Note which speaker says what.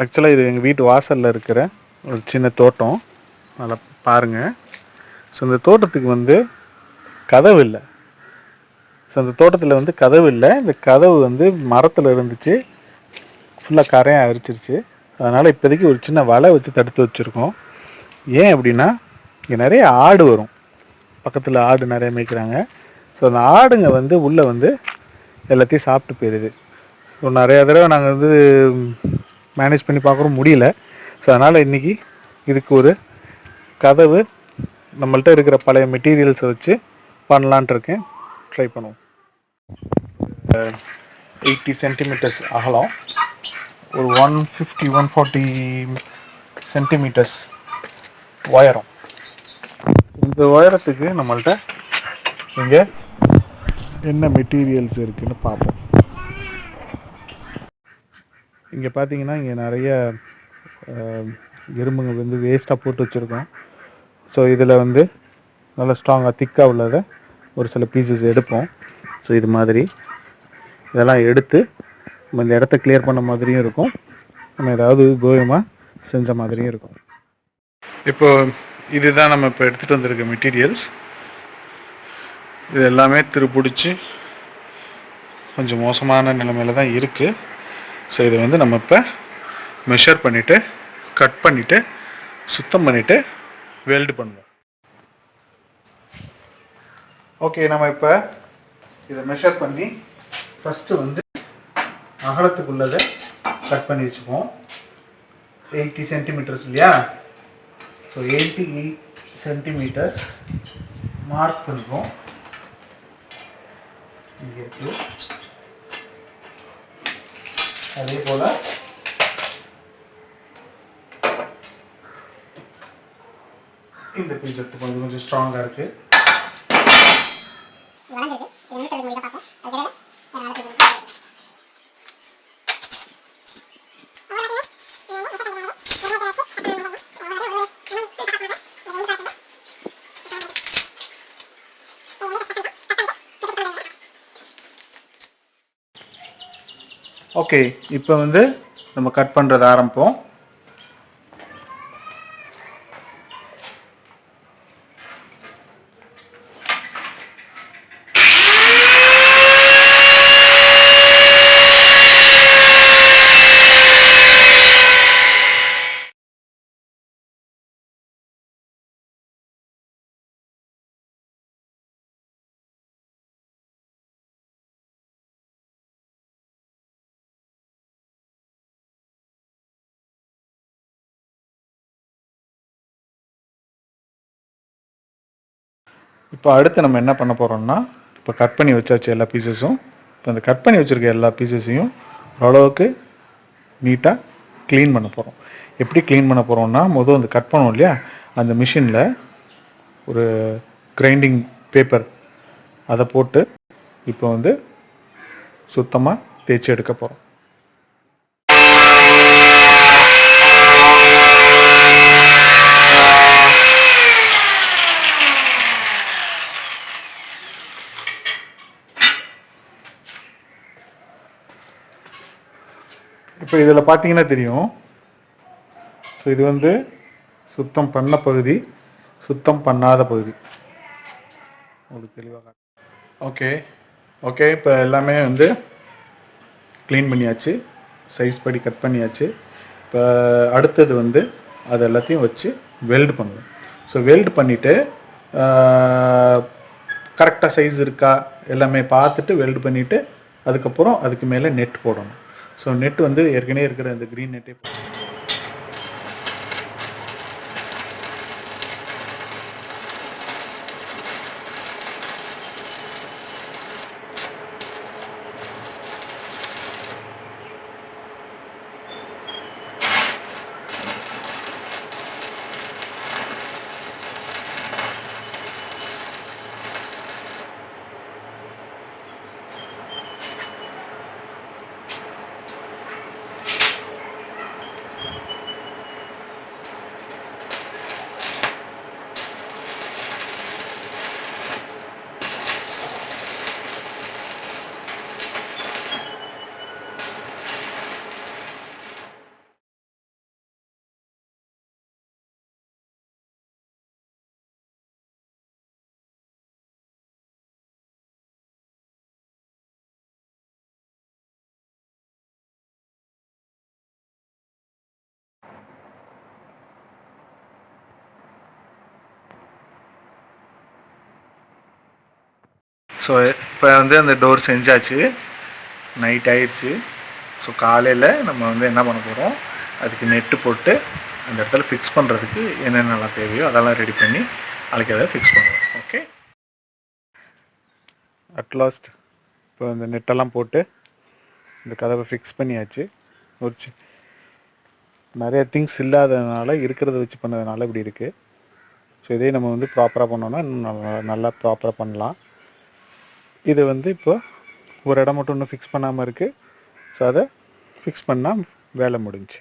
Speaker 1: ஆக்சுவலாக இது எங்கள் வீட்டு வாசலில் இருக்கிற ஒரு சின்ன தோட்டம். அதில் பாருங்கள். ஸோ இந்த தோட்டத்துக்கு வந்து கதவு இல்லை. ஸோ அந்த தோட்டத்தில் வந்து கதவு இல்லை. இந்த கதவு வந்து மரத்தில் இருந்துச்சு, ஃபுல்லாக கரையாக அரிச்சிருச்சு. அதனால் இப்போதைக்கு ஒரு சின்ன வலை வச்சு தடுத்து வச்சுருக்கோம். ஏன் அப்படின்னா, இங்கே நிறைய ஆடு வரும். பக்கத்தில் ஆடு நிறைய மேய்க்கிறாங்க. ஸோ அந்த ஆடுங்க வந்து உள்ளே வந்து எல்லாத்தையும் சாப்பிட்டு போயிடுது. ஸோ நிறையா தடவை நாங்கள் வந்து மேனேஜ் பண்ணி பார்க்குறோம், முடியல. ஸோ அதனால் இன்றைக்கி இதுக்கு ஒரு கதவு நம்மள்ட்ட இருக்கிற பழைய மெட்டீரியல்ஸை வச்சு பண்ணலான்ட்டு இருக்கேன். ட்ரை பண்ணுவோம். 80 சென்டிமீட்டர்ஸ் அகலம், ஒரு 140 சென்டிமீட்டர்ஸ் உயரம். இந்த உயரத்துக்கு நம்மள்ட்ட இங்கே என்ன மெட்டீரியல்ஸ் இருக்குதுன்னு பார்ப்போம். இங்கே பார்த்தீங்கன்னா இங்கே நிறைய எறும்புங்க வந்து வேஸ்ட்டாக போட்டு வச்சுருக்கோம். ஸோ இதில் வந்து நல்லா ஸ்ட்ராங்காக திக்காக உள்ளதை ஒரு சில பீசஸ் எடுப்போம். ஸோ இது மாதிரி இதெல்லாம் எடுத்து நம்ம இந்த இடத்த கிளியர் பண்ண மாதிரியும் இருக்கும், நம்ம ஏதாவது உபயோகமாக செஞ்ச மாதிரியும் இருக்கும். இப்போ இதுதான் நம்ம இப்போ எடுத்துகிட்டு வந்திருக்க மெட்டீரியல்ஸ். இது எல்லாமே திருப்பிடிச்சி கொஞ்சம் மோசமான நிலைமையில் தான் இருக்குது. ஸோ இதை வந்து நம்ம இப்போ மெஷர் பண்ணிவிட்டு, கட் பண்ணிவிட்டு, சுத்தம் பண்ணிவிட்டு வெல்டு பண்ணுவோம். ஓகே, நம்ம இப்போ இதை மெஷர் பண்ணி ஃபஸ்ட்டு வந்து அகலத்துக்குள்ளதை கட் பண்ணி வச்சுப்போம். 80 சென்டிமீட்டர்ஸ் இல்லையா? ஸோ 88 சென்டிமீட்டர்ஸ் மார்க் பண்ணுறோம். இங்கே இருக்குது. அதே போல் இந்த பீஸ் எடுத்து கொஞ்சம் ஸ்ட்ராங்காக இருக்குது. ஓகே, இப்போ வந்து நம்ம கட் பண்ணுறது ஆரம்பிப்போம். இப்போ அடுத்து நம்ம என்ன பண்ண போகிறோம்னா, இப்போ கட் பண்ணி வச்சாச்சு எல்லா பீசஸும். இப்போ அந்த கட் பண்ணி வச்சுருக்க எல்லா பீசஸையும் ஓரளவுக்கு நீட்டாக க்ளீன் பண்ண போகிறோம். எப்படி க்ளீன் பண்ண போகிறோம்னா, முதல் வந்து கட் பண்ணோம் இல்லையா, அந்த மிஷினில் ஒரு கிரைண்டிங் பேப்பர் அதை போட்டு இப்போ வந்து சுத்தமாக தேய்ச்சி எடுக்க போகிறோம். இப்போ இதில் பார்த்தீங்கன்னா தெரியும். ஸோ இது வந்து சுத்தம் பண்ண பகுதி, சுத்தம் பண்ணாத பகுதி உங்களுக்கு தெளிவாக. ஓகே ஓகே இப்போ எல்லாமே வந்து க்ளீன் பண்ணியாச்சு, சைஸ் படி கட் பண்ணியாச்சு. இப்போ அடுத்தது வந்து அது எல்லாத்தையும் வச்சு வெல்டு பண்ணுவோம். ஸோ வெல்டு பண்ணிவிட்டு கரெக்டாக சைஸ் இருக்கா எல்லாமே பார்த்துட்டு வெல்டு பண்ணிவிட்டு அதுக்கப்புறம் அதுக்கு மேலே நெட் போடணும். ஸோ நெட் வந்து ஏற்கனவே இருக்கிற அந்த க்ரீன் நெட்டே ஸோ இப்போ வந்து அந்த டோர் செஞ்சாச்சு, நைட் ஆயிடுச்சு. ஸோ காலையில் நம்ம வந்து என்ன பண்ண போகிறோம், அதுக்கு நெட்டு போட்டு அந்த இடத்துல ஃபிக்ஸ் பண்ணுறதுக்கு என்னென்னலாம் தேவையோ அதெல்லாம் ரெடி பண்ணி நாளைக்கு அதை ஃபிக்ஸ் பண்ணுவோம். ஓகே, அட்லாஸ்ட் இப்போ இந்த நெட்டெல்லாம் போட்டு இந்த கதவை ஃபிக்ஸ் பண்ணியாச்சு. ஒரு நிறைய திங்ஸ் இல்லாததுனால இருக்கிறத வச்சு பண்ணதுனால இப்படி இருக்குது. ஸோ இதே நம்ம வந்து ப்ராப்பராக பண்ணோன்னா இன்னும் நல்லா ப்ராப்பராக பண்ணலாம். இது வந்து இப்போ ஒரு இடம் மட்டும் இன்னும் ஃபிக்ஸ் பண்ணாமல் இருக்குது. ஸோ அதை ஃபிக்ஸ் பண்ணால் வேலை முடிஞ்சு.